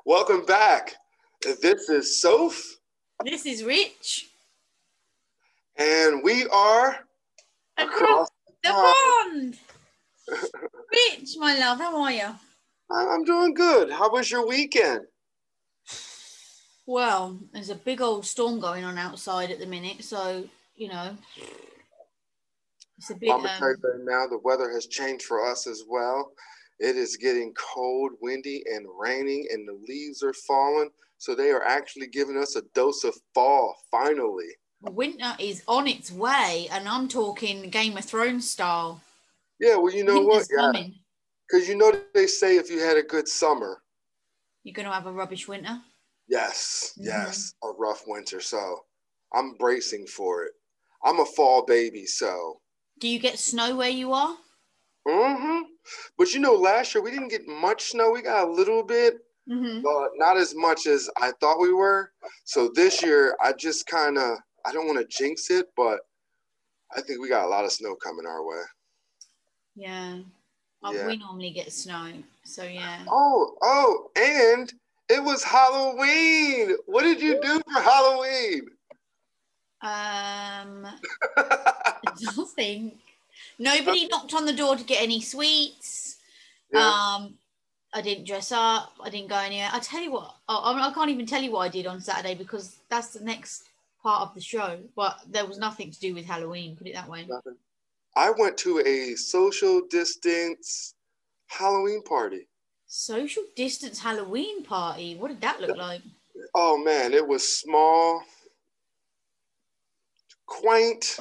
Welcome back. This is Soph. This is Rich. And we are across the pond. Rich, my love, how are you? I'm doing good. How was your weekend? Well, there's a big old storm going on outside at the minute, so, you know, it's a bit... I'm going to tell you right now, the weather has changed for us as well. It is getting cold, windy, and raining, and the leaves are falling. So they are actually giving us a dose of fall, finally. Winter is on its way, and I'm talking Game of Thrones style. Yeah, well, you know Winter's what? Coming. Because you know they say if you had a good summer, you're going to have a rubbish winter? Yes, yes, a rough winter. So I'm bracing for it. I'm a fall baby, so. Do you get snow where you are? But you know, last year we didn't get much snow. We got a little bit, but not as much as I thought we were. So this year, I just kind of, I don't want to jinx it, but I think we got a lot of snow coming our way. Yeah. We normally get snow, so yeah. Oh, and it was Halloween. What did you do for Halloween? Nothing. Nobody knocked on the door to get any sweets. Yeah. I didn't dress up. I didn't go anywhere. I tell you what, I can't even tell you what I did on Saturday because that's the next part of the show. But there was nothing to do with Halloween, put it that way. Nothing. I went to a social distance Halloween party. Social distance Halloween party? What did that look like? Oh, man, it was small, quaint,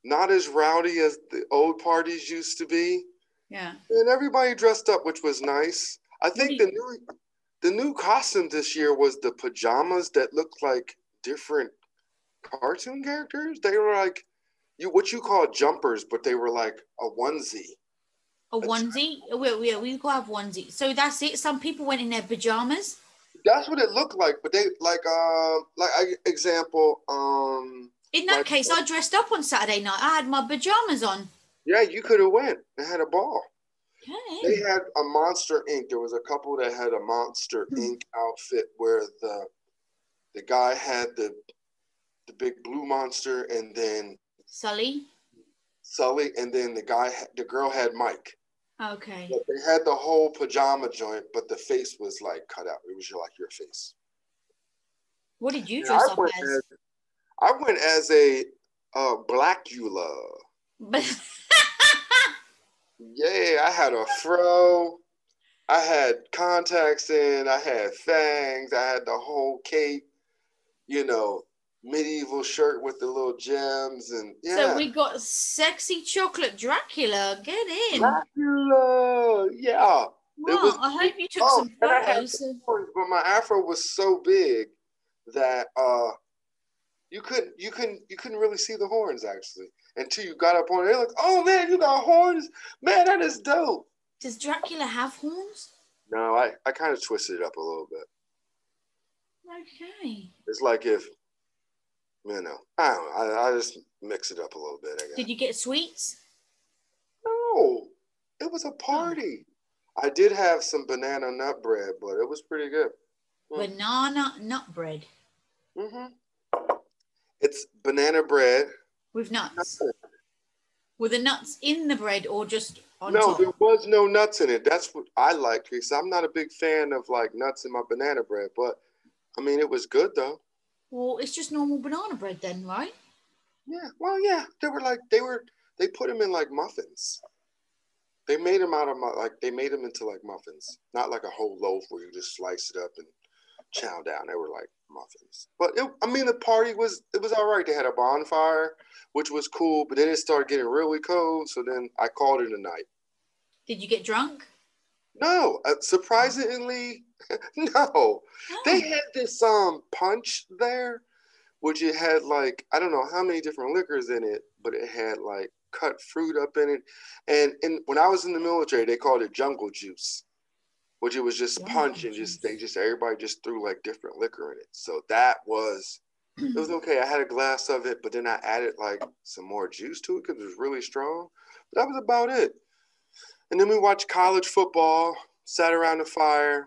not as rowdy as the old parties used to be. Yeah. And everybody dressed up, which was nice. I think the new costume this year was the pajamas that looked like different cartoon characters. They were like what you call jumpers, but they were like a onesie. A onesie? We go have onesie. So that's it. Some people went in their pajamas. That's what it looked like, but they example. In that case, I dressed up on Saturday night. I had my pajamas on. Yeah, you could have went and had a ball. Okay. They had a Monster Inc. There was a couple that had a Monster Inc. outfit where the guy had the big blue monster, and then Sully, and then the girl had Mike. Okay. But they had the whole pajama joint, but the face was like cut out. It was your face. What did you dress up as? I went as a Blackula. Yeah, I had a fro. I had contacts in. I had fangs. I had the whole cape. You know, medieval shirt with the little gems, and So we got sexy chocolate Dracula. Get in. Dracula, yeah. Wow, I hope you took some photos. But my afro was so big that you couldn't really see the horns actually until you got up on it. They're like, oh man, you got horns, man, that is dope. Does Dracula have horns? No, I kind of twisted it up a little bit. Okay. It's like if, you know, I don't know. I just mix it up a little bit, I guess. Did you get sweets? No, it was a party. I did have some banana nut bread, but it was pretty good. Banana nut bread? It's banana bread. With nuts? Were the nuts in the bread or just on top? No, there was no nuts in it. That's what I like, because I'm not a big fan of like nuts in my banana bread, but I mean, it was good though. Well, it's just normal banana bread then, right? Yeah. Well, yeah. They put them in like muffins. They made them they made them into like muffins, not like a whole loaf where you just slice it up and chow down. They were like muffins. But the party was all right. They had a bonfire, which was cool, but then it started getting really cold. So then I called it a night. Did you get drunk? No, surprisingly, no. Oh. They had this punch there, which it had like, I don't know how many different liquors in it, but it had like cut fruit up in it. And when I was in the military, they called it jungle juice, which it was just punch, and everybody just threw like different liquor in it. So it was okay. I had a glass of it, but then I added like some more juice to it because it was really strong. But that was about it. And then we watched college football, sat around the fire,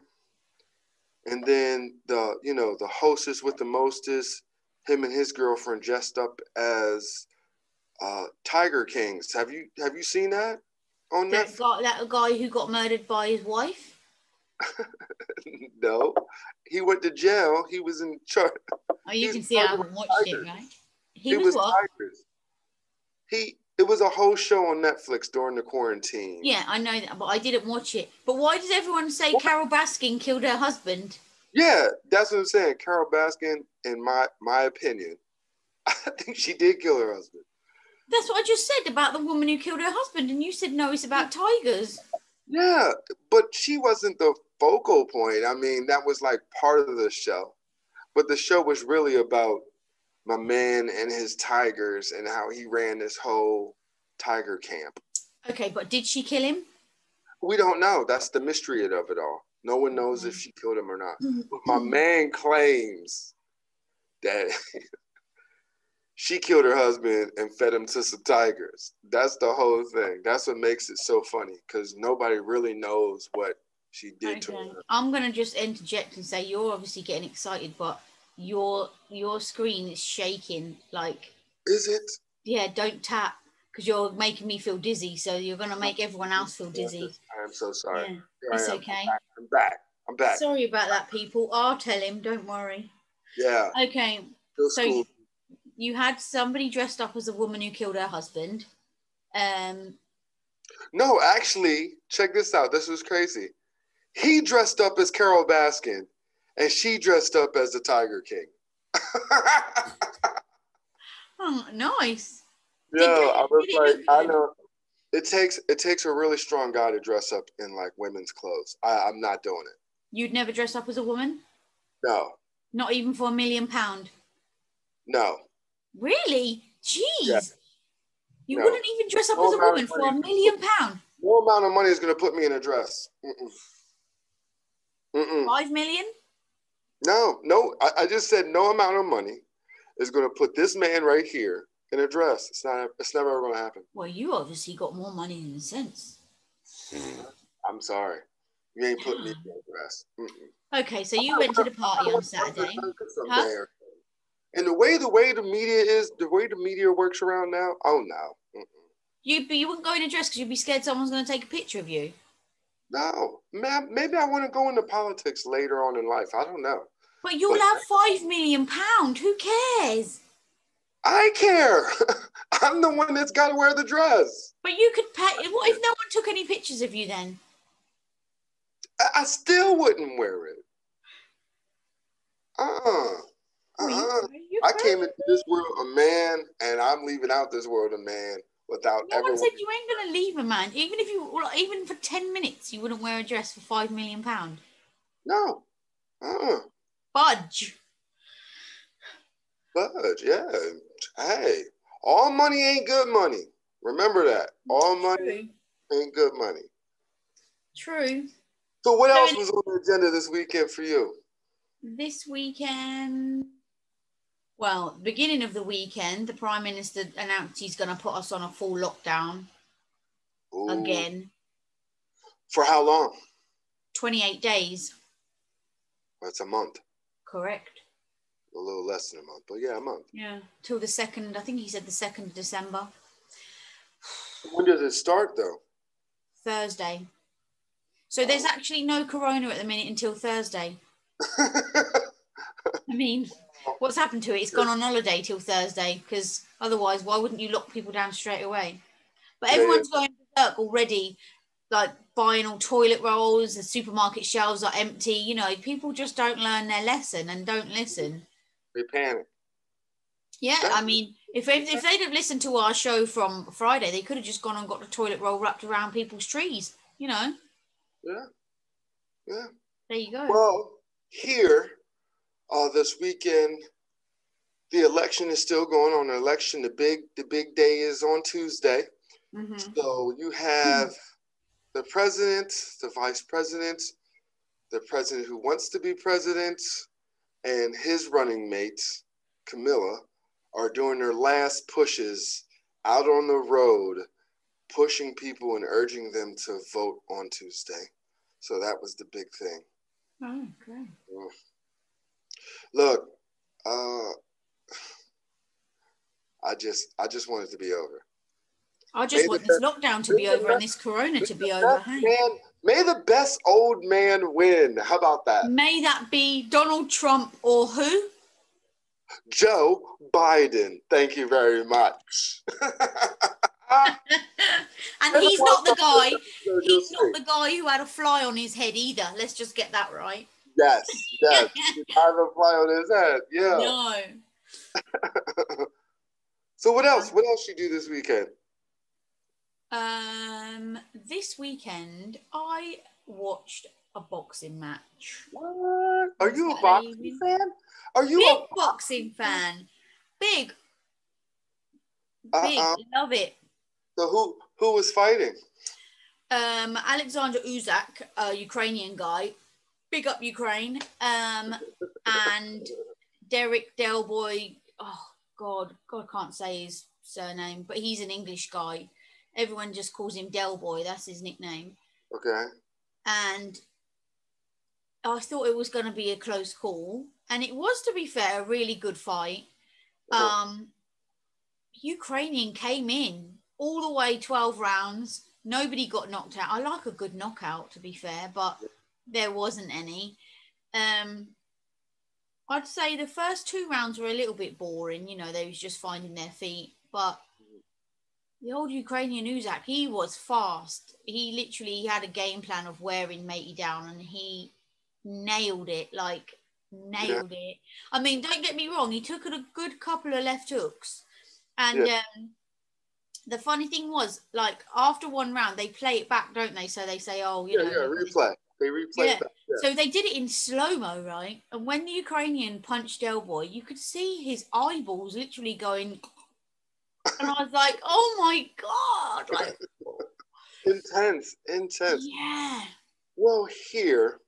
And then the hostess with the mostest, him and his girlfriend dressed up as Tiger Kings. Have you seen that on Netflix? That guy who got murdered by his wife. No, he went to jail. He was in charge. Oh, you can see I haven't watched it, right? He was what? Tigers. It was a whole show on Netflix during the quarantine. Yeah, I know that, but I didn't watch it. But why does everyone say Carol Baskin killed her husband? Yeah, that's what I'm saying. Carol Baskin, in my opinion, I think she did kill her husband. That's what I just said about the woman who killed her husband, and you said no, it's about tigers. Yeah, but she wasn't the focal point. I mean, that was like part of the show. But the show was really about my man and his tigers and how he ran this whole tiger camp. Okay, but did she kill him? We don't know. That's the mystery of it all. No one knows if she killed him or not. But my man claims that she killed her husband and fed him to some tigers. That's the whole thing. That's what makes it so funny, because nobody really knows what she did to her. I'm going to just interject and say you're obviously getting excited, but your screen is shaking. Like, is it? Yeah, don't tap, because you're making me feel dizzy. So you're going to make everyone else feel dizzy. I am so sorry. Yeah, it's okay. I'm back. Sorry about that, people. I'll tell him. Don't worry. Yeah. Okay. So you had somebody dressed up as a woman who killed her husband. No, actually, check this out. This was crazy. He dressed up as Carol Baskin, and she dressed up as the Tiger King. Oh, nice. Yeah, I was like, I know. It takes a really strong guy to dress up in like women's clothes. I'm not doing it. You'd never dress up as a woman? No. Not even for £1 million? No. Really? Jeez. Yeah. You no. wouldn't even dress up as a woman for £1 million? No amount of money is going to put me in a dress. 5 million? No. I just said no amount of money is going to put this man right here in a dress. It's never ever going to happen. Well, you obviously got more money in a sense. I'm sorry. You ain't put me in a dress. Okay, so you went to the party on Saturday. Huh? And the way the media works around now, oh no. You wouldn't go in a dress because you'd be scared someone's going to take a picture of you. No, man. Maybe I want to go into politics later on in life. I don't know. But you'll have £5 million. Who cares? I care. I'm the one that's got to wear the dress. But you could pay. What if no one took any pictures of you then? I still wouldn't wear it. I came into this world a man, and I'm leaving out this world a man without ever. No one said you ain't gonna leave a man. Even for 10 minutes, you wouldn't wear a dress for £5 million. No. Budge. Yeah. Hey, all money ain't good money. Remember that. All money ain't good money. True. So what else was on the agenda this weekend for you? This weekend, well, beginning of the weekend, the Prime Minister announced he's going to put us on a full lockdown again. For how long? 28 days. That's a month. Correct. A little less than a month, but yeah, a month. Yeah, till the 2nd, I think he said the 2nd of December. When does it start, though? Thursday. So there's actually no corona at the minute until Thursday. I mean, what's happened to it? It's gone on holiday till Thursday, because otherwise, why wouldn't you lock people down straight away? But everyone's going berserk already, like buying all toilet rolls, the supermarket shelves are empty. You know, people just don't learn their lesson and don't listen. They panic. Yeah, I mean, if they'd have listened to our show from Friday, they could have just gone and got the toilet roll wrapped around people's trees, you know. Yeah. There you go. Well, here, this weekend, the election is still going on. The election, the big day is on Tuesday. Mm-hmm. So you have the president, the vice president, the president who wants to be president, and his running mate, Camilla, are doing their last pushes out on the road, pushing people and urging them to vote on Tuesday. So that was the big thing. Oh, okay. Look, I just want it to be over. I just want this lockdown to be over and this corona to be over. Hey. May the best old man win. How about that? May that be Donald Trump or who? Joe Biden. Thank you very much. And he's not the guy. He's not the guy who had a fly on his head either. Let's just get that right. Yes. He had a fly on his head. Yeah. No. So what else? What else you do this weekend? This weekend I watched a boxing match. What? Are you a boxing fan? Are you big boxing fan? Big. Love it. So who was fighting? Alexander Uzak, a Ukrainian guy. Big up Ukraine. And Derek Delboy. Oh God, I can't say his surname, but he's an English guy. Everyone just calls him Delboy. That's his nickname. Okay. And I thought it was going to be a close call, and it was, to be fair, a really good fight. Ukrainian came in all the way 12 rounds. Nobody got knocked out. I like a good knockout, to be fair, but there wasn't any. I'd say the first 2 rounds were a little bit boring. You know, they was just finding their feet. But the old Ukrainian Uzak, he was fast. He literally had a game plan of wearing Matey down, and he nailed it, nailed it. I mean, don't get me wrong, he took a good couple of left hooks. And the funny thing was, like, after one round, they play it back, don't they? So they say, oh, you know. Replay. They replay it back. Yeah. So they did it in slow-mo, right? And when the Ukrainian punched Delboy, you could see his eyeballs literally going... And I was like, oh, my God. Like, intense. Yeah. Well, here,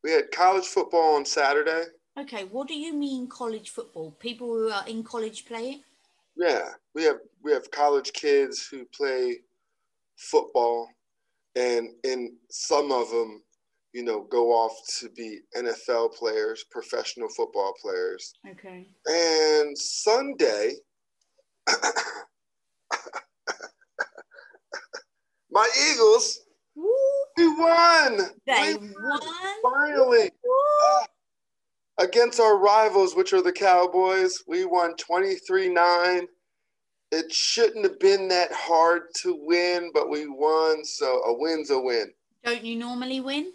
we had college football on Saturday. Okay, what do you mean college football? People who are in college play it? Yeah, we have college kids who play football, and some of them, you know, go off to be NFL players, professional football players. Okay. And Sunday, my Eagles, we won. They won? Finally. Against our rivals, which are the Cowboys, we won 23-9. It shouldn't have been that hard to win, but we won, so a win's a win. Don't you normally win?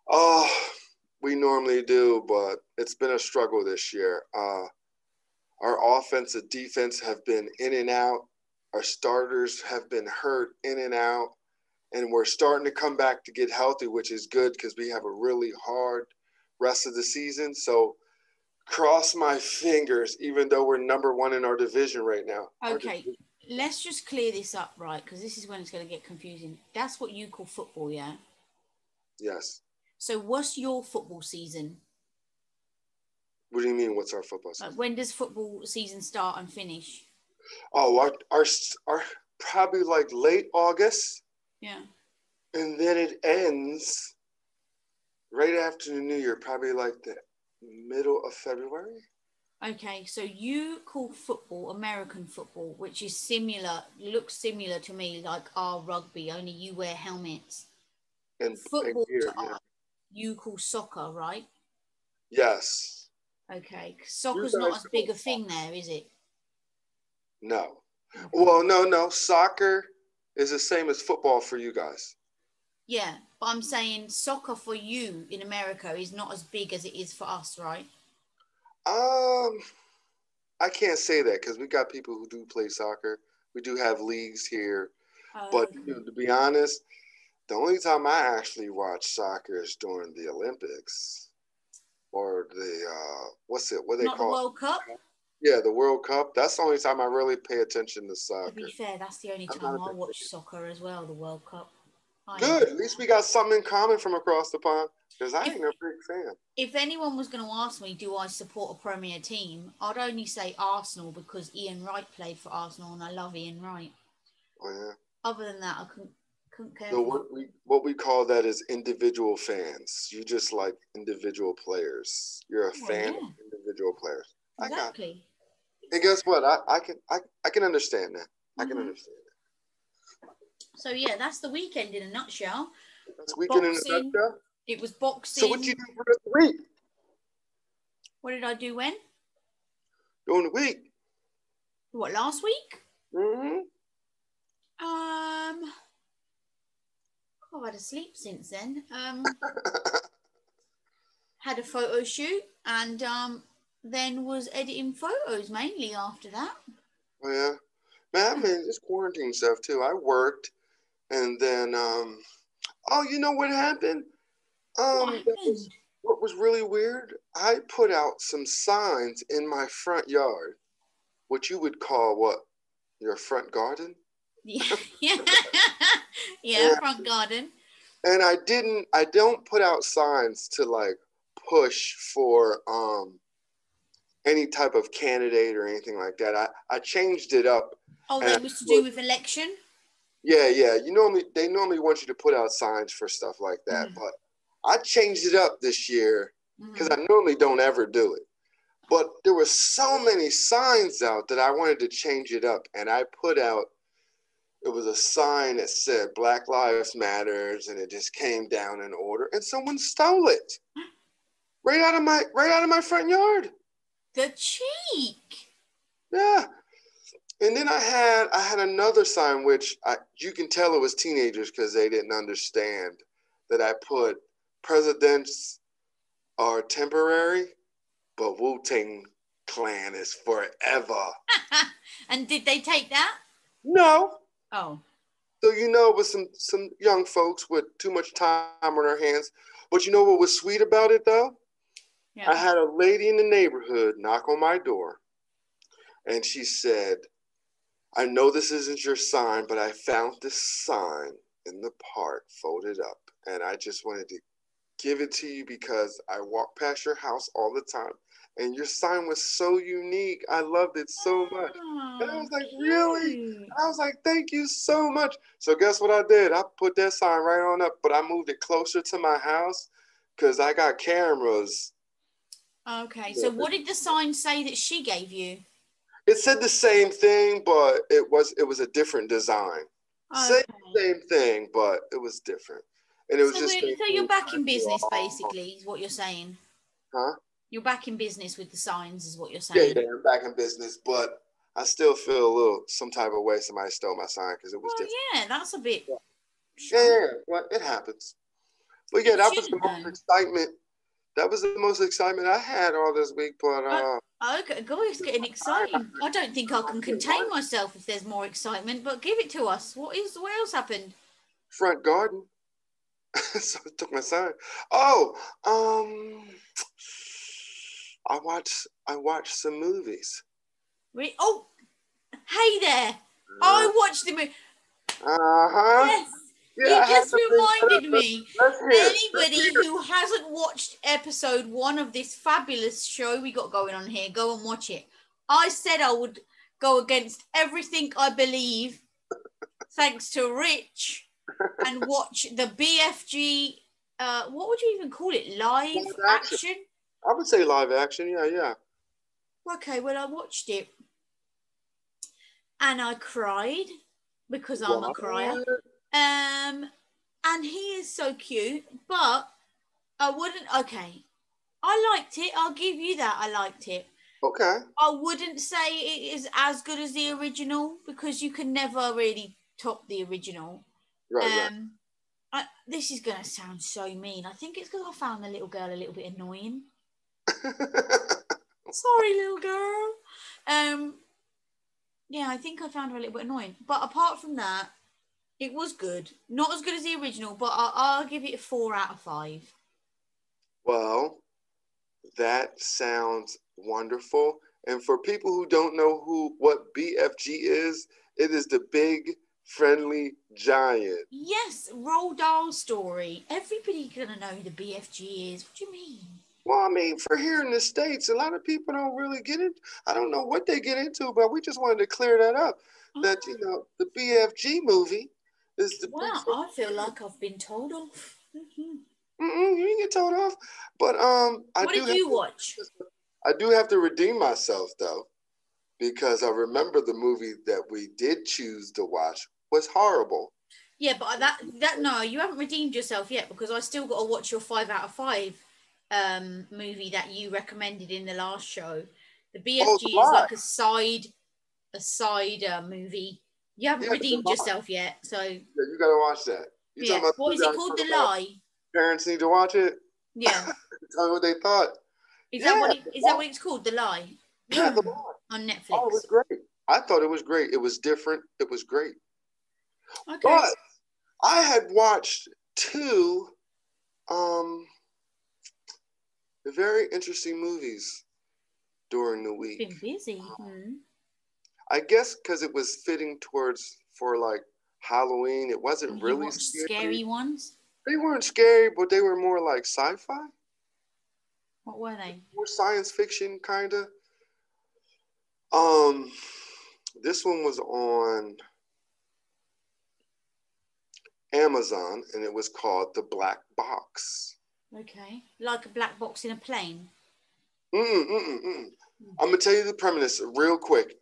Oh, we normally do, but it's been a struggle this year. Our offense and defense have been in and out. Our starters have been hurt in and out, and we're starting to come back to get healthy, which is good because we have a really hard rest of the season. So cross my fingers, even though we're number one in our division right now. Okay, let's just clear this up, right? Because this is when it's going to get confusing. That's what you call football, yeah? Yes. So what's your football season? What do you mean, what's our football season? Like, when does football season start and finish? Oh, our probably like late August. Yeah. And then it ends right after the New Year, probably like the middle of February. Okay, so you call football American football, which is similar, looks similar to me like our rugby, only you wear helmets. And football to us, you call soccer, right? Yes. Okay, soccer's not as big a thing there, is it? No. Well, no. Soccer is the same as football for you guys. Yeah, but I'm saying soccer for you in America is not as big as it is for us, right? I can't say that because we got people who do play soccer. We do have leagues here. But you know, to be honest, the only time I actually watch soccer is during the Olympics or the, what they call it? Not the World Cup? Yeah, the World Cup. That's the only time I really pay attention to soccer. To be fair, that's the only time I watch soccer as well, the World Cup. Good. At least we got something in common from across the pond, because I ain't a big fan. If anyone was going to ask me, do I support a Premier team, I'd only say Arsenal because Ian Wright played for Arsenal and I love Ian Wright. Oh, yeah. Other than that, I Couldn't care. So what we call that is individual fans. You just like individual players. You're a fan of individual players. Exactly. And guess what? I can understand that. I can understand that. So yeah, that's the weekend in a nutshell. That's weekend in a nutshell. It was boxing. So what you do for the week? What did I do when? During the week. What, last week? Mm-hmm. I've had a sleep since then. Had a photo shoot and then was editing photos mainly after that. Oh yeah. Man, I mean, it's quarantine stuff too. I worked and then oh, you know what happened? What was really weird? I put out some signs in my front yard, what you would call what? Your front garden? Yeah. Yeah, front garden. And I don't put out signs to like push for any type of candidate or anything like that. I changed it up. Oh, that was to do with election? Yeah. They normally want you to put out signs for stuff like that, but I changed it up this year because I normally don't ever do it. But there were so many signs out that I wanted to change it up, and I put out. It was a sign that said Black Lives Matters, and it just came down in order, and someone stole it right out of my front yard. The cheek. Yeah. And then I had another sign, which you can tell it was teenagers because they didn't understand that I put presidents are temporary, but Wu-Tang Clan is forever. And did they take that? No. Oh. So it was some young folks with too much time on their hands. But you know what was sweet about it though? Yeah. I had a lady in the neighborhood knock on my door, and she said, I know this isn't your sign, but I found this sign in the park folded up, and I just wanted to give it to you because I walk past your house all the time, and your sign was so unique. I loved it so much. And I was like, really? I was like, thank you so much. So guess what I did? I put that sign right on up, but I moved it closer to my house because I got cameras. Okay, so what did the sign say that she gave you? It said the same thing, but it was a different design. Okay. Same thing, but it was different. And it was so you're back in business, basically, is what you're saying. Huh? You're back in business with the signs, is what you're saying. Yeah, I'm back in business, but I still feel some type of way somebody stole my sign because it was different. Yeah, that's a bit. Yeah. Well, it happens. But yeah, that was the most excitement. That was the most excitement I had all this week. But okay, God, it's getting exciting. I don't think I can contain myself if there's more excitement. But give it to us. What else happened? Front garden. So I took my sign. Oh, I watched some movies. Really? Oh, hey there! I watched the movie. Yes. Yeah, you just reminded me. Anybody who hasn't watched episode 1 of this fabulous show we got going on here, go and watch it. I said I would go against everything I believe, thanks to Rich, and watch the BFG. What would you even call it? Live action? I would say live action. Yeah. Okay, well, I watched it, and I cried because I'm a crier. And he is so cute, but I wouldn't. Okay, I liked it. I'll give you that. I liked it. Okay. I wouldn't say it is as good as the original because you can never really top the original. Right. This is gonna sound so mean. I think it's because I found the little girl a little bit annoying. Sorry, little girl. Yeah, I think I found her a little bit annoying. But apart from that, it was good. Not as good as the original, but I'll give it a 4 out of 5. Well, that sounds wonderful. And for people who don't know what BFG is, it is the Big Friendly Giant. Yes, Roald Dahl story. Everybody's going to know who the BFG is. What do you mean? Well, I mean, for here in the States, a lot of people don't really get it. I don't know what they get into, but we just wanted to clear that up. That, the BFG movie It's the big. Wow, I feel like I've been told off. You didn't get told off, but What did you watch? I do have to redeem myself though, because I remember the movie that we did choose to watch was horrible. Yeah, but that no, you haven't redeemed yourself yet because I still got to watch your 5 out of 5 movie that you recommended in the last show. The Oh, BFG The is Lie. like a side movie. You haven't Yeah, The redeemed Lie. yourself yet, so Yeah, you gotta watch that. You yeah. talking about What is it called? The Lie. parents need to watch it? Yeah. Tell me what they thought. Is Yeah, that what it's called? The Lie. yeah, The Lie. On Oh, it Netflix. was great. I thought it was great. It was different. It was great. Okay. But I had watched two very interesting movies during the week. Been busy. I guess because it was fitting towards for like Halloween. It wasn't You really watched scary ones? They weren't scary, but they were more like sci-fi. What were they? More science fiction, kind of. This one was on Amazon, and it was called The Black Box. Okay. Like a black box in a plane? I'm going to tell you the premise real quick.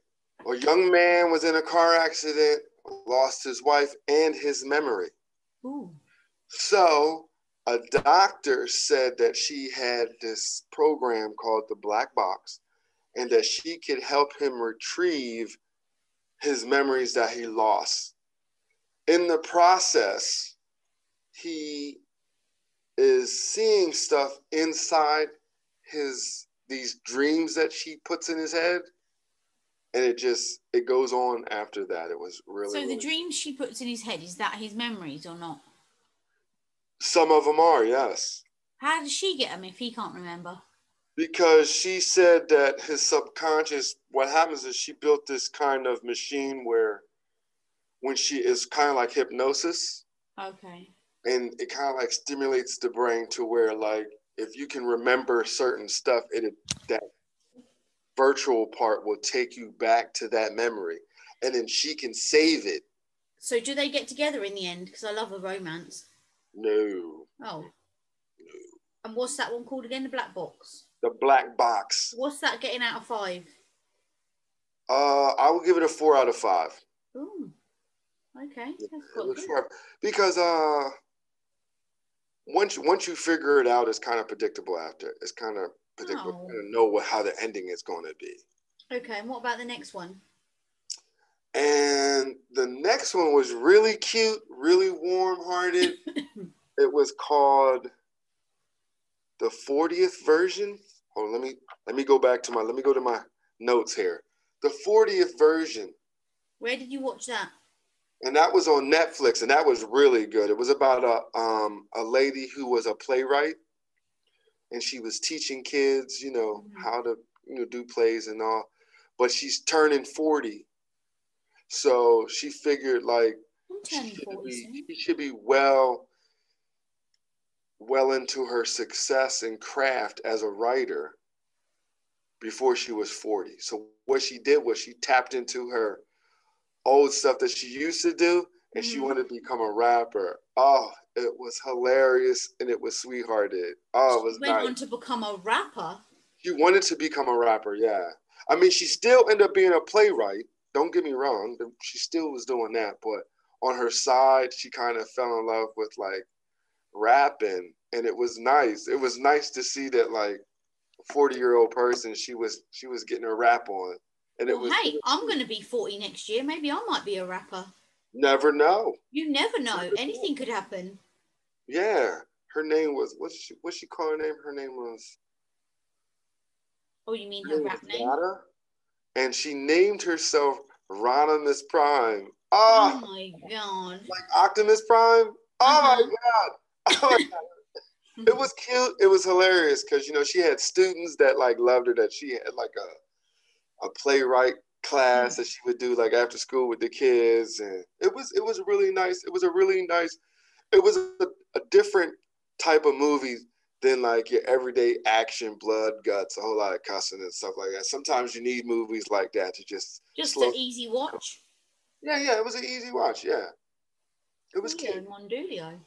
A young man was in a car accident, lost his wife and his memory. Ooh. So a doctor said that she had this program called the Black Box and that she could help him retrieve his memories that he lost. In the process, he is seeing stuff inside these dreams that she puts in his head, and it goes on after that. It was really so the really dreams she puts in his head, is that his memories or not? Some of them are, yes. How does she get them if he can't remember? Because she said that his subconscious, what happens is she built this kind of machine where when she is kind of like hypnosis. Okay. And it kind of like stimulates the brain to where like if you can remember certain stuff, that virtual part will take you back to that memory, and then she can save it. So do they get together in the end? Because I love a romance. No. Oh. And what's that one called again? The Black Box. The Black Box. What's that getting out of 5? I will give it a 4 out of 5. Ooh. Okay. That's It was good. 4 because once you figure it out, it's kind of predictable after. It's kind of predictable. Oh. You kind of know how the ending is going to be. Okay, and what about the next one? And the next one was really cute, really warm-hearted. It was called the 40th version. Hold on, let me go to my notes here. The 40th version. Where did you watch that? And that was on Netflix, and that was really good. It was about a lady who was a playwright, and she was teaching kids, how to do plays and all. But she's turning 40, so she figured like she should be well into her success and craft as a writer before she was 40. So what she did was she tapped into her old stuff that she used to do, and she wanted to become a rapper. Oh, it was hilarious, and it was sweethearted. Oh, it was nice. Went on to become a rapper? She wanted to become a rapper, yeah. I mean, she still ended up being a playwright. Don't get me wrong. She still was doing that, but on her side, she kind of fell in love with like rapping, and it was nice. It was nice to see that like a 40-year-old person, she was getting her rap on. And well, hey, I'm going to be 40 next year. Maybe I might be a rapper. Never know. You never know. Anything could happen. Yeah. Her name was, what's she call her name? Her name was... Oh, you mean her rap name? Rada? And she named herself Rodimus Prime. Oh my God. Like Optimus Prime? Oh my God. Oh my God. It was cute. It was hilarious because, she had students that like loved her, that she had like a playwright class that she would do like after school with the kids, and it was really nice. It was a different type of movie than like your everyday action, blood, guts, a whole lot of cussing and stuff like that. Sometimes you need movies like that to just an easy watch. Yeah, it was an easy watch. Yeah, It was Julio cute. Mondulio.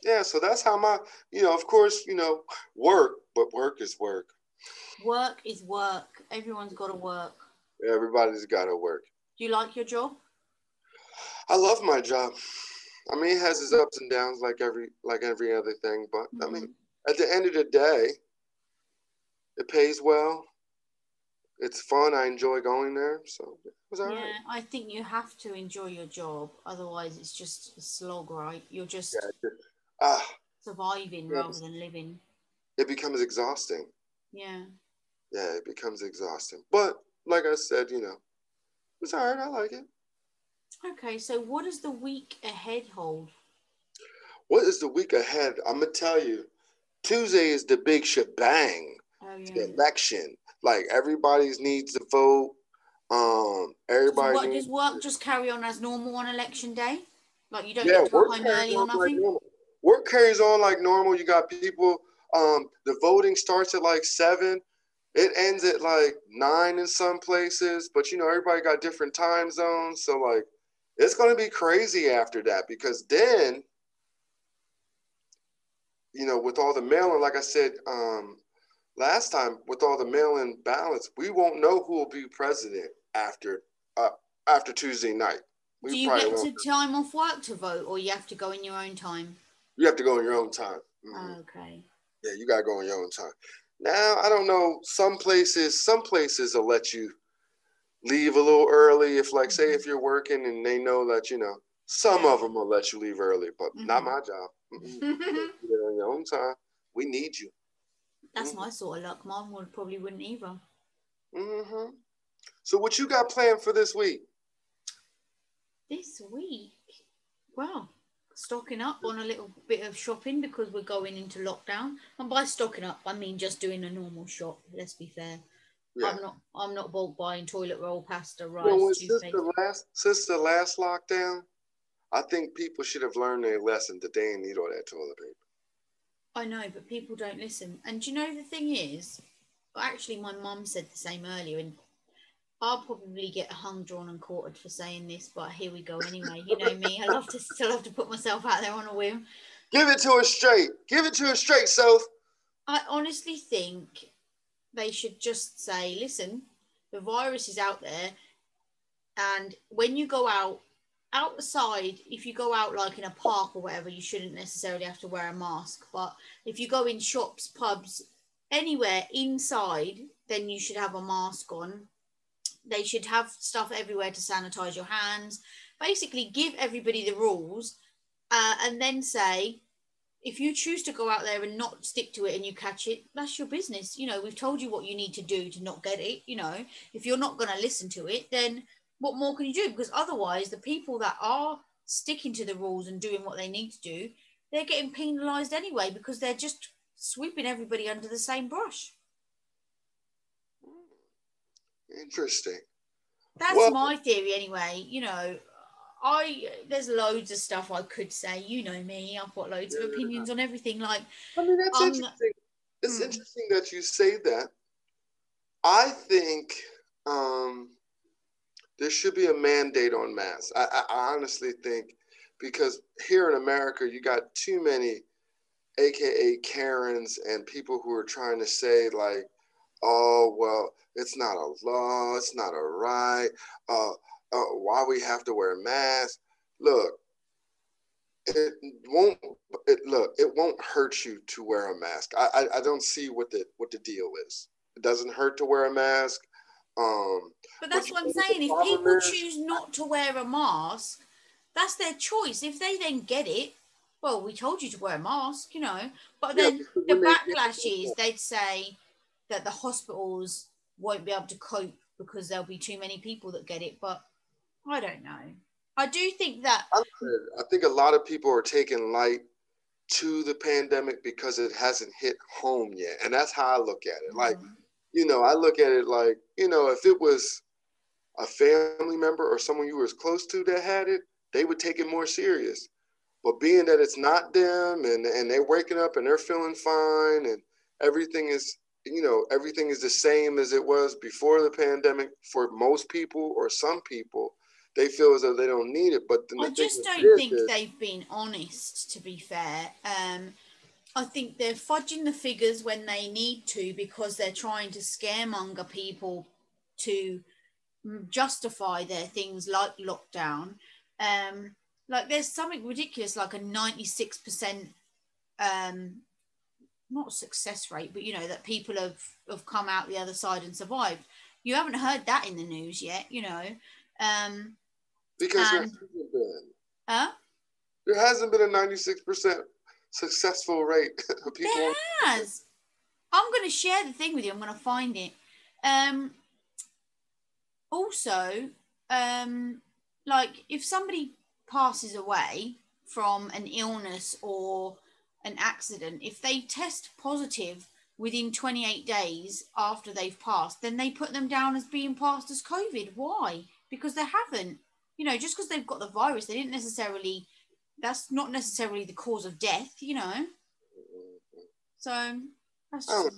Yeah, so that's how my, of course, work, but work is work. Work is work. Everyone's got to work. Everybody's got to work. Do you like your job? I love my job. I mean, it has its ups and downs like every other thing, but I mean, at the end of the day, it pays well. It's fun. I enjoy going there, so it was all right. Yeah, I think you have to enjoy your job. Otherwise, it's just a slog, right? You're Yeah, just ah, surviving rather than living. it becomes exhausting. Yeah. Yeah, it becomes exhausting. But like I said, it's all right. I like it. Okay, so what does the week ahead hold? What is the week ahead? I'm gonna tell you. Tuesday is the big shebang. Oh The yeah. election. Like everybody needs to vote. Everybody Does needs. work just carry on as normal on election day? Like you don't Yeah, get to go work home carries early or on like nothing? normal. Work carries on like normal. You got people. The voting starts at like 7. It ends at like 9 in some places, but everybody got different time zones. So like, it's gonna be crazy after that because then, with all the mail-in, like I said, last time with all the mail-in ballots, we won't know who will be president after Tuesday night. We Do you probably get won't. to time off work to vote, or you have to go in your own time? You have to go in your own time. Mm-hmm. Okay. Yeah, you gotta go in your own time. Now I don't know. Some places will let you leave a little early if, like, say, if you're working and they know that some of them will let you leave early, but not my job. You there in your own time. We need you. That's my sort of luck. Mine probably wouldn't either. Mm-hmm. So what you got planned for this week? This week, well, stocking up on a little bit of shopping because we're going into lockdown. And by stocking up, I mean just doing a normal shop. Let's be fair. Yeah. I'm not bulk buying toilet roll, pasta, rice, When toothpaste. since the last lockdown, I think people should have learned their lesson that they ain't need all that toilet paper. I know, but people don't listen. And do you know the thing is, actually, my mum said the same earlier, and I'll probably get hung, drawn, and quartered for saying this, but here we go anyway. You know me, I love to still have to put myself out there on a whim. Give it to us straight. Give it to us straight, Soph. I honestly think they should just say, listen, the virus is out there, and when you go outside, if you go out like in a park or whatever, you shouldn't necessarily have to wear a mask. But if you go in shops, pubs, anywhere inside, then you should have a mask on. They should have stuff everywhere to sanitize your hands. Basically, give everybody the rules, and then say, if you choose to go out there and not stick to it and you catch it, that's your business. We've told you what you need to do to not get it. If you're not going to listen to it, then what more can you do? Because otherwise, the people that are sticking to the rules and doing what they need to do, they're getting penalized anyway because they're just sweeping everybody under the same brush. Interesting. That's my theory anyway. There's loads of stuff I could say. You know me, I've got loads of opinions on everything. Like, I mean, that's interesting. It's interesting that you say that. I think there should be a mandate on masks. I honestly think because here in America, you got too many AKA Karens and people who are trying to say like, oh, well, it's not a law, it's not a right. Why we have to wear masks? Look, it won't. It won't hurt you to wear a mask. I don't see what the deal is. It doesn't hurt to wear a mask. But that's what I'm saying. If people choose not to wear a mask, that's their choice. If they then get it, well, we told you to wear a mask, But then the backlash is they'd say that the hospitals won't be able to cope because there'll be too many people that get it. But I don't know. I do think that. I think a lot of people are taking light to the pandemic because it hasn't hit home yet. And that's how I look at it. Like, I look at it like, if it was a family member or someone you were close to that had it, they would take it more serious. But being that it's not them and they're waking up and they're feeling fine and everything is, everything is the same as it was before the pandemic for most people or some people, they feel as though they don't need it. But then I the thing just don't is think they've been honest, to be fair. I think they're fudging the figures when they need to because they're trying to scaremonger people to justify their things like lockdown. Like there's something ridiculous like a 96% not success rate, but that people have come out the other side and survived. You haven't heard that in the news yet, because and there hasn't been a 96% successful rate of people. There has. I'm going to share the thing with you. I'm going to find it. Also, like if somebody passes away from an illness or an accident, if they test positive within 28 days after they've passed, then they put them down as being passed as COVID. Why? Because they haven't. Just because they've got the virus, they didn't necessarily, that's not necessarily the cause of death, So that's just...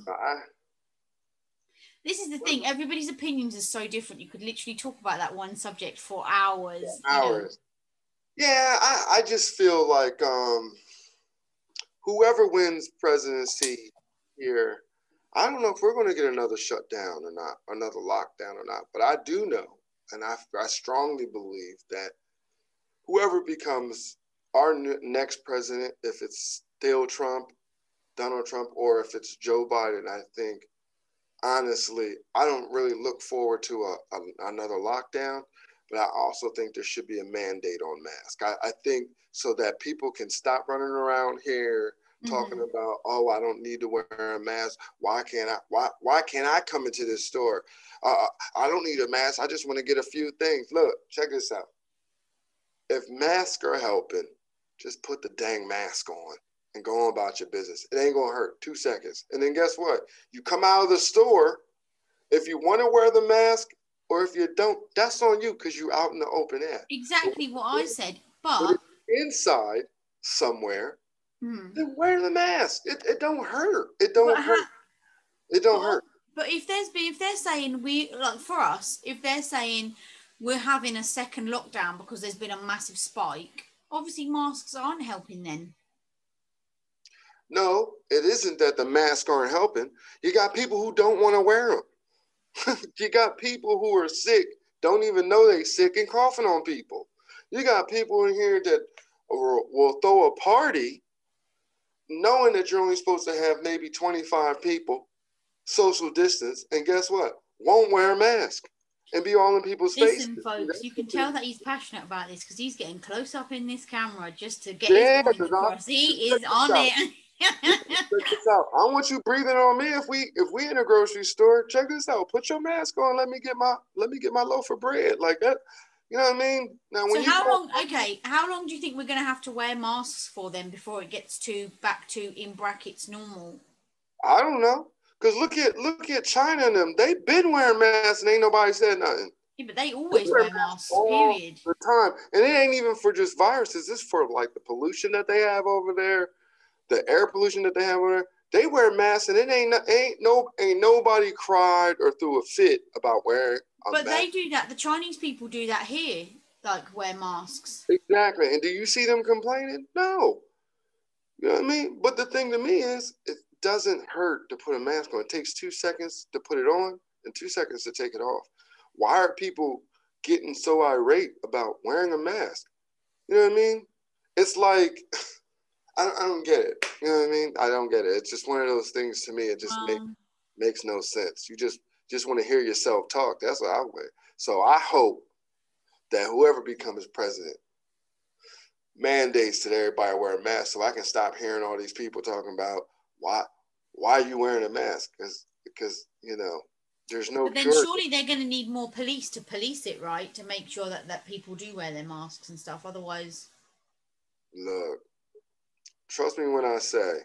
This is the thing. Everybody's opinions are so different. You could literally talk about that one subject for hours. Hours. Yeah, I just feel like whoever wins presidency here, I don't know if we're going to get another shutdown or not, another lockdown or not. But I do know, and I strongly believe that whoever becomes our next president, if it's still Trump, Donald Trump, or if it's Joe Biden, I think, honestly, I don't really look forward to another lockdown, but I also think there should be a mandate on masks. I think so that people can stop running around here talking about, oh, I don't need to wear a mask. Why can't I come into this store? I don't need a mask. I just want to get a few things. Look, check this out. If masks are helping, just put the dang mask on and go on about your business. It ain't gonna hurt. 2 seconds. And then guess what? You come out of the store, if you want to wear the mask or if you don't, that's on you because you're out in the open air. Exactly what I said. But inside somewhere, then wear the mask. It don't hurt. It don't hurt. It don't hurt. But if they're saying for us, if they're saying we're having a second lockdown because there's been a massive spike, obviously masks aren't helping then. No, it isn't that the masks aren't helping. You got people who don't want to wear them. You got people who are sick, don't even know they're sick and coughing on people. You got people in here that will throw a party knowing that you're only supposed to have maybe 25 people, social distance, and guess what? Won't wear a mask and be all in people's faces. Listen, folks, you can tell that he's passionate about this because he's getting close up in this camera just to get his point across. He is on it. Check this out. I want you breathing on me if we in a grocery store. Check this out. Put your mask on. Let me get my loaf of bread like that. You know what I mean? Now, when how long do you think we're going to have to wear masks for then before it gets back to in brackets normal? I don't know. Because look at China and them. They've been wearing masks and ain't nobody said nothing. Yeah, but they always wear masks, period. The time. And it ain't even for just viruses. It's for like the pollution that they have over there. The air pollution that they have over there, they wear masks, and it ain't nobody cried or threw a fit about wearing a mask. But they do that. The Chinese people do that here, like wear masks. Exactly. And do you see them complaining? No. You know what I mean? But the thing to me is, it doesn't hurt to put a mask on. It takes 2 seconds to put it on and 2 seconds to take it off. Why are people getting so irate about wearing a mask? You know what I mean? It's like... I don't get it. You know what I mean? I don't get it. It's just one of those things to me. It just makes no sense. You just want to hear yourself talk. That's what I want. So I hope that whoever becomes president mandates that everybody wear a mask so I can stop hearing all these people talking about why are you wearing a mask? Because there's no But then surely they're going to need more police to police it, right? To make sure that people do wear their masks and stuff. Otherwise... Look. Trust me when I say,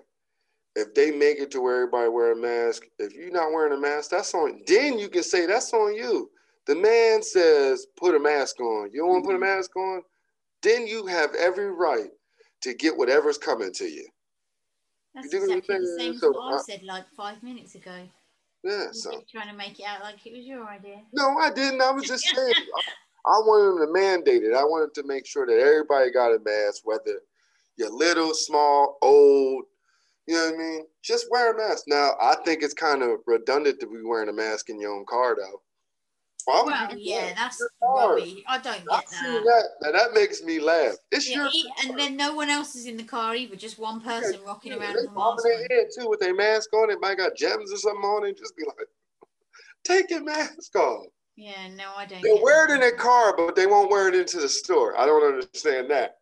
if they make it to where everybody wear a mask, if you're not wearing a mask, that's on. Then you can say that's on you. The man says, put a mask on. You don't want to put a mask on? Then you have every right to get whatever's coming to you. That's exactly the same as what I said like 5 minutes ago. Yeah. You keep trying to make it out like it was your idea. No, I didn't. I was just saying. I wanted them to mandate it. I wanted to make sure that everybody got a mask, whether you're little, small, old. You know what I mean? Just wear a mask. Now, I think it's kind of redundant to be wearing a mask in your own car, though. Why would you Well, do yeah, that? that's Your car. rubbish. I don't I've get seen that. that. Now, that makes me laugh. It's Yeah, your and car. then no one else is in the car either, just one Yeah, person rocking around they with a bobbing mask their on. head, too, with their mask on. It might got gems or something on it. Just be like, take your mask off. Yeah, no, I don't They'll get wear that. it in their car, but they won't wear it into the store. I don't understand that.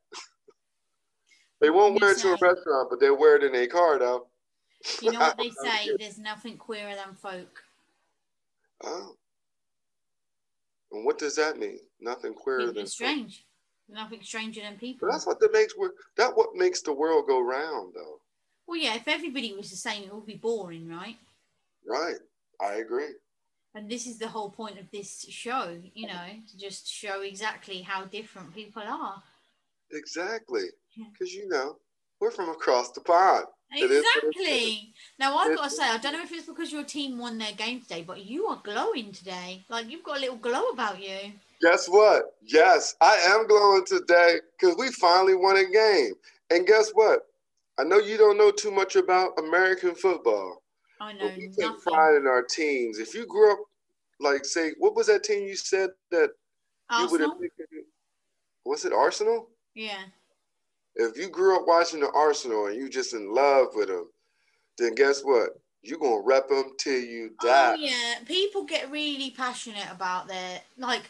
They What can won't you wear it to a say? restaurant, but they'll wear it in their car, though. You know I what they don't say? get it. There's nothing queerer than folk. Oh. And what does that mean? Nothing queerer People are than folk. strange. Nothing stranger than But people. that's what makes the world go round, though. Well, yeah, if everybody was the same, it would be boring, right? Right. I agree. And this is the whole point of this show, to just show exactly how different people are. Exactly. Yeah. Because, we're from across the pond. It is what it is. Exactly. Now, I've got to say, I don't know if it's because your team won their game today, but you are glowing today. Like, you've got a little glow about you. Guess what? Yes, I am glowing today because we finally won a game. And guess what? I know you don't know too much about American football, I know but we take nothing. pride in our teams. If you grew up, like, say, what was that team you said that you would have Arsenal? picked? Was it Arsenal? Yeah. If you grew up watching the Arsenal and you just in love with them, then guess what? You're going to rep them till you Oh, die. yeah. People get really passionate about their, like,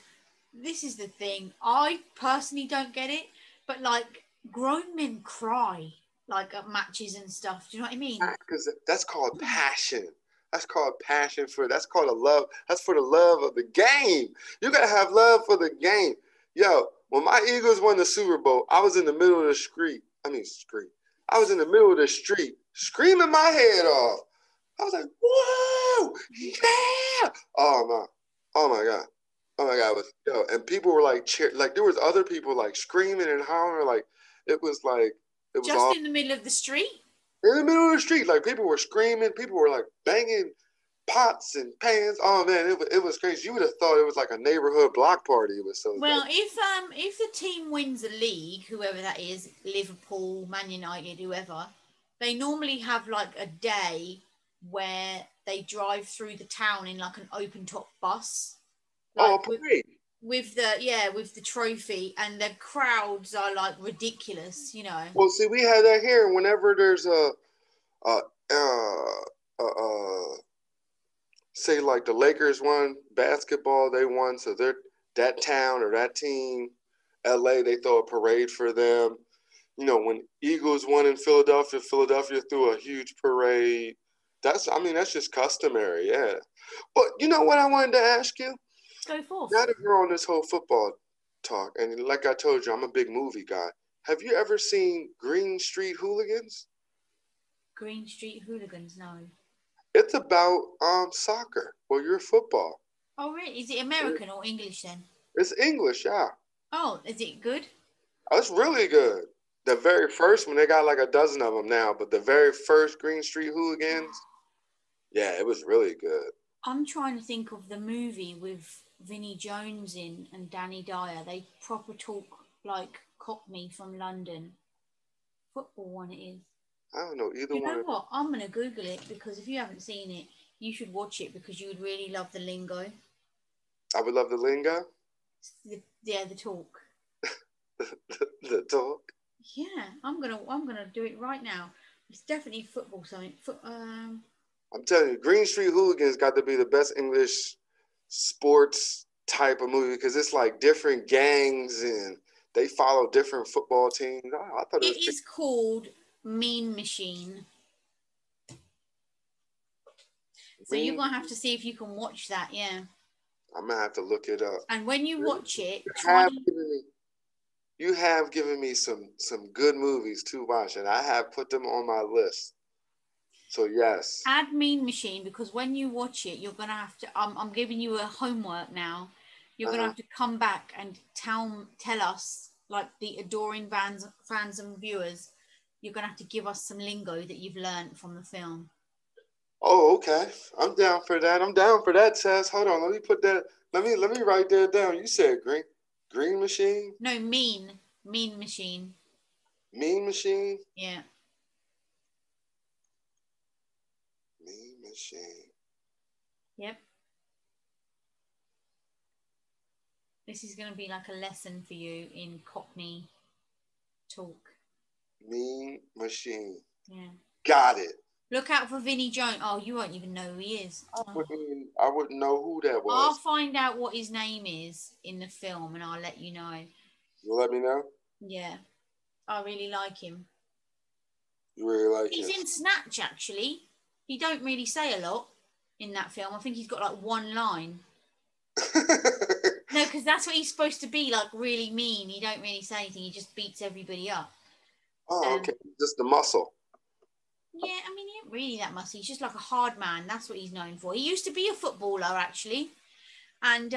this is the thing. I personally don't get it, but, like, grown men cry, like, at matches and stuff. Do you know what I mean? Because that's called passion. That's called a love. That's for the love of the game. You gotta have love for the game. Yo, when my Eagles won the Super Bowl, I was in the middle of the street. I was in the middle of the street screaming my head off. I was like, whoa, yeah. Oh my God. Oh my God. And people were like like there was other people like screaming and hollering, like it was Just all in the middle of the street? in the middle of the street. Like people were screaming, people were like banging pots and pans. Oh man, it was crazy. You would have thought it was like a neighborhood block party. It was so Well, if the team wins a league, whoever that is, Liverpool, Man United, whoever, they normally have like a day where they drive through the town in like an open top bus, oh like parade. with the trophy, and the crowds are like ridiculous. Well, see, we had that here. Whenever there's a, uh, say like the Lakers won basketball, they won, so they're that town or that team, LA, they throw a parade for them. When Eagles won in Philadelphia, Philadelphia threw a huge parade. That's just customary, yeah. But you know what I wanted to ask you? Go forth. Now that we're on this whole football talk, and like I told you, I'm a big movie guy. Have you ever seen Green Street Hooligans? Green Street Hooligans, no. It's about soccer or your football. Oh, really? Is it American or English then? It's English, yeah. Oh, is it good? Oh, it's really good. The very first one, they got like a dozen of them now, but the very first Green Street Hooligans, yeah, it was really good. I'm trying to think of the movie with Vinnie Jones in and Danny Dyer. They proper talk like Cockney from London. Football one it is. I don't know either You one know of them. what? I'm gonna Google it because if you haven't seen it, you should watch it because you would really love the lingo. I would love the lingo. The talk. The talk. Yeah, I'm gonna do it right now. It's definitely football something. I'm telling you, Green Street Hooligans got to be the best English sports type of movie because it's like different gangs and they follow different football teams. Oh, I thought it was It is called Mean Machine. So you're Green. gonna have to see if you can watch that. Yeah. I'm gonna have to look it up. And when you watch it, You have given me some good movies to watch, and I have put them on my list. So yes. add Mean Machine because when you watch it, you're gonna have to. I'm giving you a homework now. You're gonna have to come back and tell us, like the adoring fans and viewers. You're gonna have to give us some lingo that you've learned from the film. Oh, okay. I'm down for that. I'm down for that, Tess. Hold on. Let me put that. Let me write that down. You said green. Green Machine? No, Mean. Mean Machine. Mean Machine? Yeah. Mean Machine. Yep. This is going to be like a lesson for you in Cockney talk. Mean Machine. Yeah. Got it. Look out for Vinnie Jones. Oh, you won't even know who he is. I wouldn't know who that was. I'll find out what his name is in the film and I'll let you know. You'll let me know? Yeah. I really like him. You really like him? He's in Snatch, actually. He don't really say a lot in that film. I think he's got like one line. No, because that's what he's supposed to be, like really mean. He don't really say anything. He just beats everybody up. Oh, okay. Just the muscle. Yeah, I mean, he ain't really that muscle. He's just like a hard man. That's what he's known for. He used to be a footballer, actually. And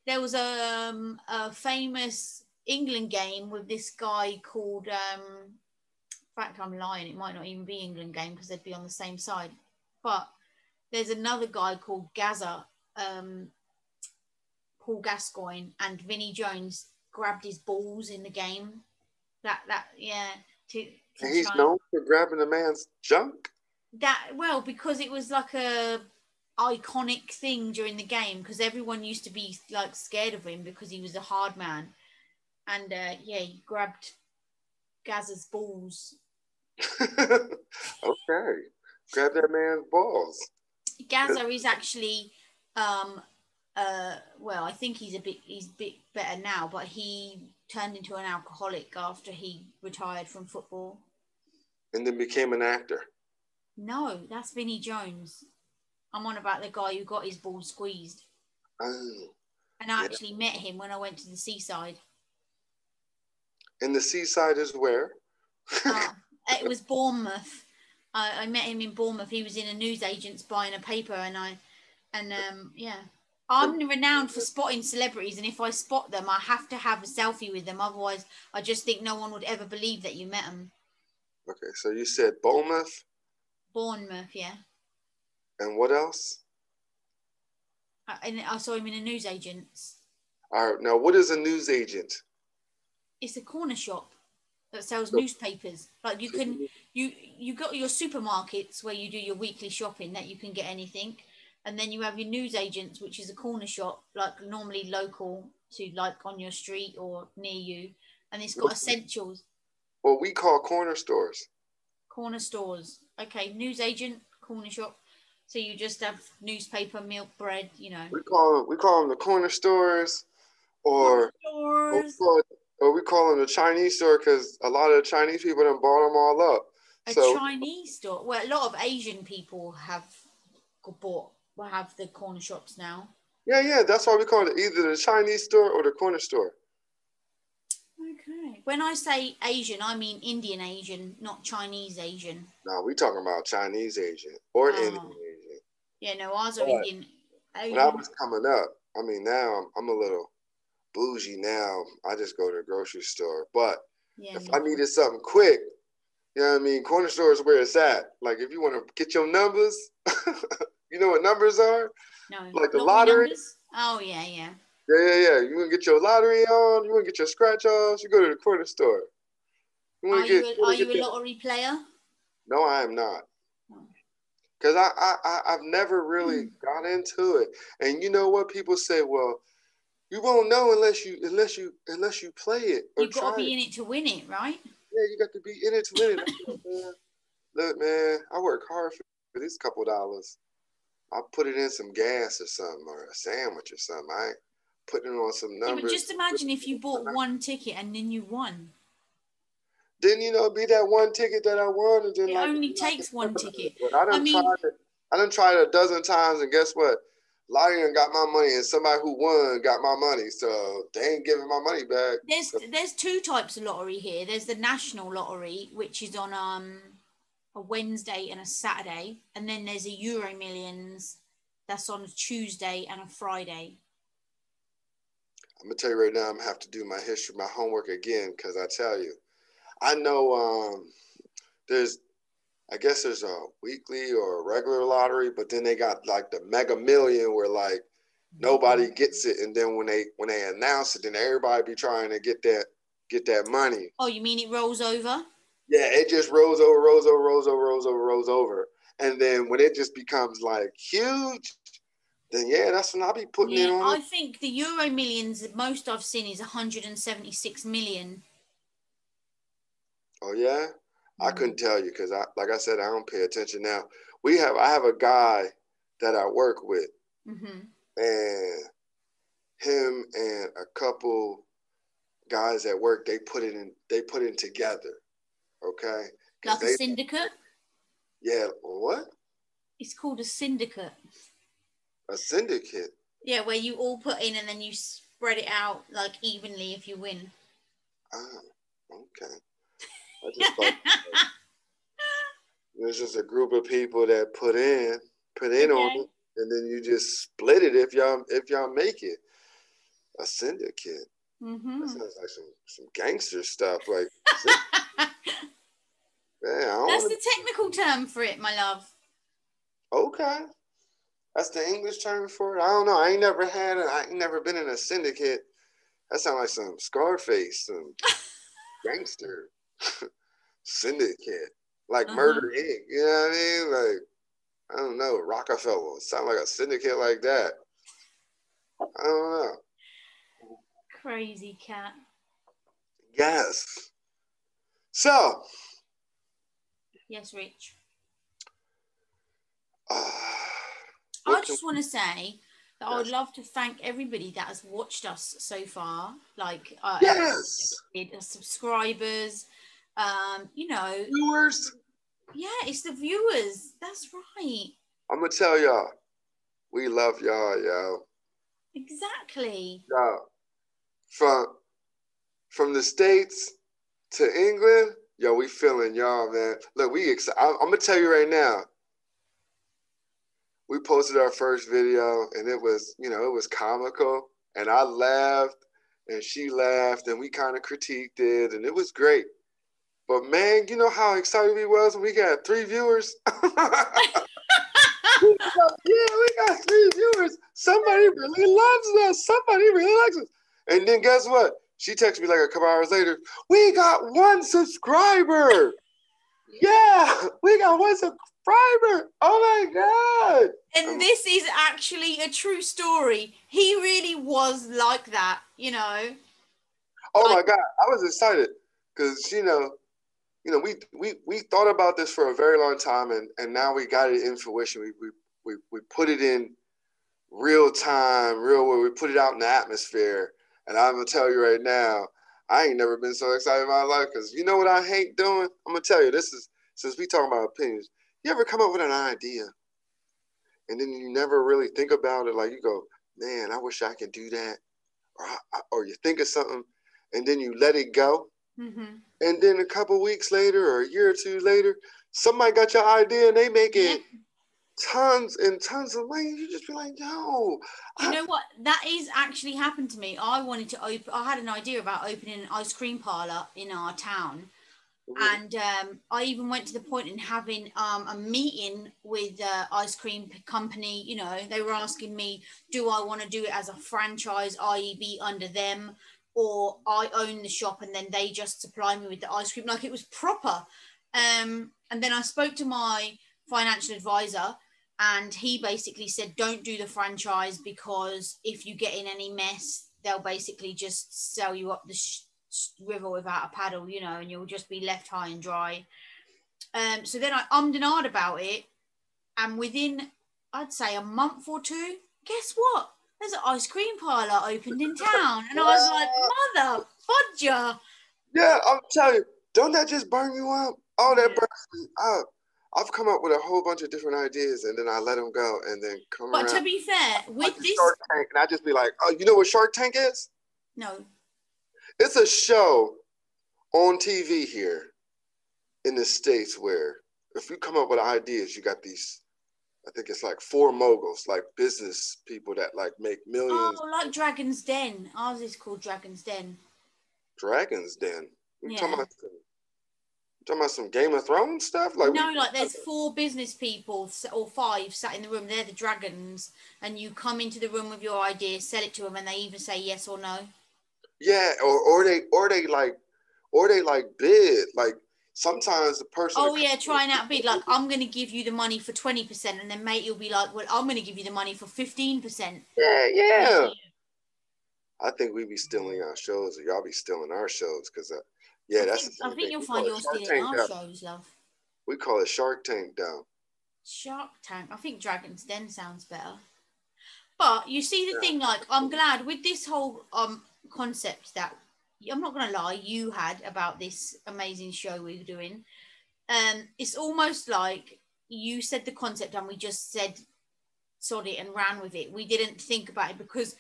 there was a famous England game with this guy called... in fact, I'm lying. It might not even be England game because they'd be on the same side. But there's another guy called Paul Gascoigne, and Vinnie Jones grabbed his balls in the game. And he's known for grabbing a man's junk? Well, because it was like a iconic thing during the game, because everyone used to be like scared of him because he was a hard man. And he grabbed Gazza's balls. Okay. Grab that man's balls. Gazza is actually I think he's a bit better now, but he turned into an alcoholic after he retired from football. And then became an actor. No, that's Vinnie Jones. I'm on about the guy who got his balls squeezed. Oh. And I actually met him when I went to the seaside. And the seaside is where? It was Bournemouth. I met him in Bournemouth. He was in a newsagent's buying a paper, I'm renowned for spotting celebrities, and if I spot them, I have to have a selfie with them. Otherwise, I just think no one would ever believe that you met them. Okay, so you said Bournemouth? Bournemouth, yeah. And what else? I saw him in a newsagent's. All right, now what is a newsagent? It's a corner shop that sells newspapers. Like you got your supermarkets where you do your weekly shopping that you can get anything, and then you have your newsagents, which is a corner shop, like normally local to like on your street or near you, and it's got essentials. What we call corner stores. Corner stores. Okay, newsagent, corner shop. So you just have newspaper, milk, bread, you know. We call them the corner stores, or we call them the Chinese store because a lot of the Chinese people done bought them all up. Chinese store. Well, a lot of Asian people have the corner shops now. Yeah. That's why we call it either the Chinese store or the corner store. Okay. When I say Asian, I mean Indian Asian, not Chinese Asian. No, we talking about Chinese Asian or Indian Asian. Yeah, no, ours are Indian Asian. When I was coming up, I mean, now I'm a little bougie now. I just go to the grocery store. But if I needed something quick, you know what I mean? Corner store is where it's at. Like if you want to get your numbers, you know what numbers are? No. Like the lottery. Numbers? Oh, yeah. Yeah. You want to get your lottery on? You want to get your scratch offs? You go to the corner store. Are you a lottery player? No, I am not. Because I've never really got into it. And you know what? People say, well, you won't know unless you play it. Or you've got to be in it to win it, right? Yeah, you got to be in it to win it. Look, man, I work hard for these couple dollars. I'll put it in some gas or something, or a sandwich or something. I put it on some numbers. Yeah, but just imagine if you bought one ticket and then you won. Then, be that one ticket that I won. And then it only takes one ticket. But I done tried it a dozen times, and guess what? Lottery got my money, and somebody who won got my money, so they ain't giving my money back. There's two types of lottery here. There's the national lottery, which is on a Wednesday and a Saturday, and then there's a Euro Millions that's on a Tuesday and a Friday. I'm gonna tell you right now, I'm gonna have to do my homework again, because I tell you, I know there's a weekly or a regular lottery, but then they got like the Mega Million where like nobody gets it, and then when they announce it, then everybody be trying to get that money. Oh, you mean it rolls over? Yeah, it just rolls over, rolls over, rolls over, rolls over, rolls over. And then when it just becomes like huge, then yeah, that's when I'll be putting it on. I think the Euro Millions, the most I've seen is 176 million. Oh yeah? I couldn't tell you because like I said, I don't pay attention now. I have a guy that I work with, and him and a couple guys at work, they put it in together. Okay? Like a syndicate? Yeah, what? It's called a syndicate. A syndicate? Yeah, where you all put in and then you spread it out like evenly if you win. Oh, okay. I just thought it's just a group of people that put in on it, and then you just split it if y'all make it. A syndicate. That sounds like some gangster stuff. Like, man, that's the technical term for it, my love. Okay, that's the English term for it. I don't know. I ain't never been in a syndicate. That sounds like some Scarface, some gangster syndicate, like Murder Inc. You know what I mean? Like, I don't know, Rockefeller. Sound like a syndicate like that. I don't know. Crazy cat. Yes. So. Yes, Rich. I just want to say that I would love to thank everybody that has watched us so far. Like, subscribers, viewers. Yeah, it's the viewers. That's right. I'm gonna tell y'all, we love y'all, yo. Exactly. Yo, from the States to England, yo, we feeling y'all, man. Look, I'm gonna tell you right now. We posted our first video, and it was comical, and I laughed, and she laughed, and we kind of critiqued it, and it was great. But man, you know how excited we was when we got 3 viewers? We got 3 viewers. Somebody really loves us. Somebody really likes us. And then guess what? She texted me like a couple hours later. We got 1 subscriber. Yeah, we got 1 subscriber. Oh my God. And this is actually a true story. He really was like that, you know. Oh my God. I was excited because, we thought about this for a very long time, and now we got it in fruition. We put it in real time, we put it out in the atmosphere. And I'm gonna tell you right now, I ain't never been so excited in my life because you know what I hate doing? I'm gonna tell you, this is, since we talking about opinions, you ever come up with an idea and then you never really think about it? Like you go, man, I wish I could do that. Or you think of something and then you let it go. And then a couple weeks later or a year or 2 later, somebody got your idea and they make it tons and tons of money. You just be like, yo. You know what? That is actually happened to me. I had an idea about opening an ice cream parlor in our town. And I even went to the point in having a meeting with the ice cream company. You know, they were asking me, do I want to do it as a franchise, i.e. be under them, or I own the shop and then they just supply me with the ice cream. Like, it was proper. And then I spoke to my financial advisor, and he basically said, don't do the franchise because if you get in any mess, they'll basically just sell you up the river without a paddle, you know, and you'll just be left high and dry. So then I ummed and ahed about it. And within, I'd say, a month or 2, guess what? There's an ice cream parlor opened in town. And I was like, mother fudger. Yeah, I'm telling you, don't that just burn you up? Oh, that burns me up. I've come up with a whole bunch of different ideas, and then I let them go, and then come around. But to be fair, with this Shark Tank, and I just be like, oh, you know what Shark Tank is? No. It's a show on TV here in the States where if you come up with ideas, you got these, I think it's like 4 moguls, like business people that like make millions. Oh, like Dragon's Den. Ours is called Dragon's Den. Dragon's Den? What are you talking about? Talking about some Game of Thrones stuff? Like no, like there's 4 business people or 5 sat in the room. They're the dragons, and you come into the room with your idea, sell it to them, and they either say yes or no. Yeah, or they like bid. Like sometimes the person. Oh yeah, try and outbid. Like I'm going to give you the money for 20%, and then mate, you'll be like, well, I'm going to give you the money for 15%. Yeah. I think we be stealing our shows, or y'all be stealing our shows, because I think you'll find you're stealing our shows, love. We call it Shark Tank down. Shark Tank. I think Dragon's Den sounds better. But you see the thing, like I'm glad with this whole concept that I'm not gonna lie, you had about this amazing show we were doing. It's almost like you said the concept and we just said sod it and ran with it. We didn't think about it because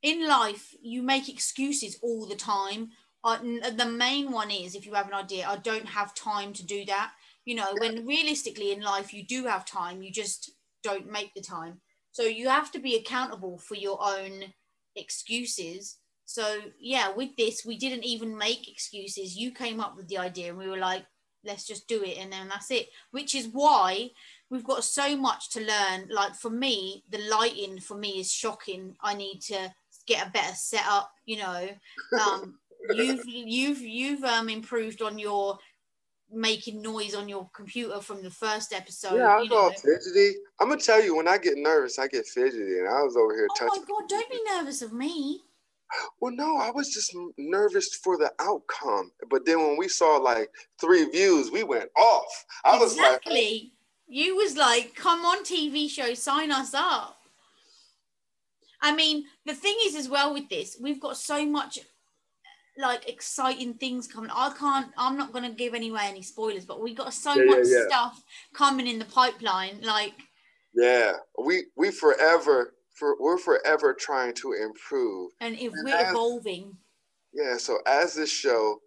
in life you make excuses all the time. The main one is if you have an idea, I don't have time to do that. You know, when realistically in life you do have time, you just don't make the time. So you have to be accountable for your own excuses. So yeah, with this, we didn't even make excuses. You came up with the idea and we were like, let's just do it. And then that's it, which is why we've got so much to learn. Like for me, the lighting for me is shocking. I need to get a better setup, you know. You've improved on your making noise on your computer from the first episode. Yeah, I was all fidgety. I'm gonna tell you, when I get nervous, I get fidgety, and I was over here touching. Oh my God, don't be nervous of me. Well, no, I was just nervous for the outcome. But then when we saw like 3 views, we went off. I was like, exactly. You was like, come on, TV show, sign us up. I mean, the thing is as well with this, we've got so much like exciting things coming. I'm not going to give away any spoilers, but we got so much stuff coming in the pipeline. Like, yeah, we're forever trying to improve. And if we're evolving. Yeah, so as this show,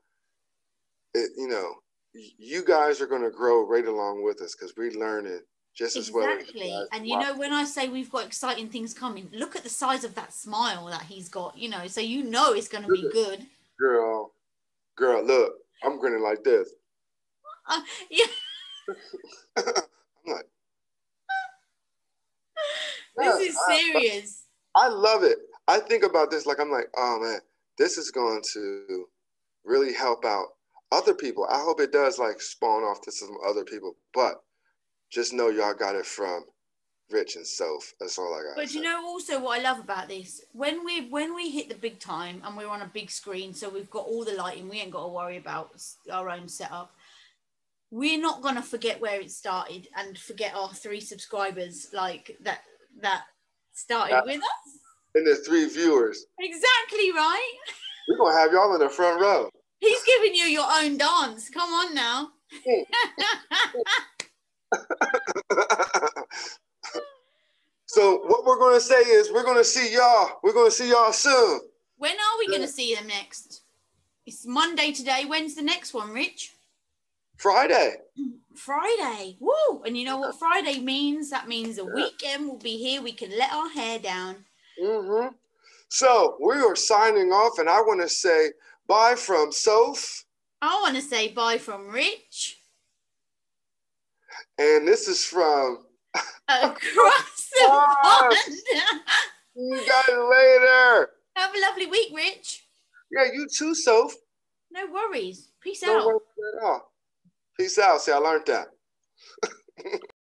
you guys are going to grow right along with us because we're learning just as well. Exactly. And you know, when I say we've got exciting things coming, look at the size of that smile that he's got, you know, so you know it's going to be good. Girl, look, I'm grinning like this. Yeah. I'm like, this is serious. I love it. I think about this like I'm like, oh man, this is going to really help out other people. I hope it does like spawn off to some other people, but just know y'all got it from Rich and Soph. That's all I got. But you know also what I love about this? When we hit the big time and we're on a big screen, so we've got all the lighting, we ain't got to worry about our own setup. We're not gonna forget where it started and forget our 3 subscribers like that started with us. And there's 3 viewers. Exactly right. We're gonna have y'all in the front row. He's giving you your own dance. Come on now. So what we're going to say is we're going to see y'all soon. When are we going to see them next? It's Monday today. When's the next one, Rich? Friday. Woo! And you know what Friday means? That means the weekend will be here. We can let our hair down. Mm-hmm. So we are signing off, and I want to say bye from Soph. I want to say bye from Rich. And this is from Across the Pond. See you guys later. Have a lovely week, Rich. Yeah, you too, Soph. No worries. Peace No out. worries at all. Peace out. See, I learned that.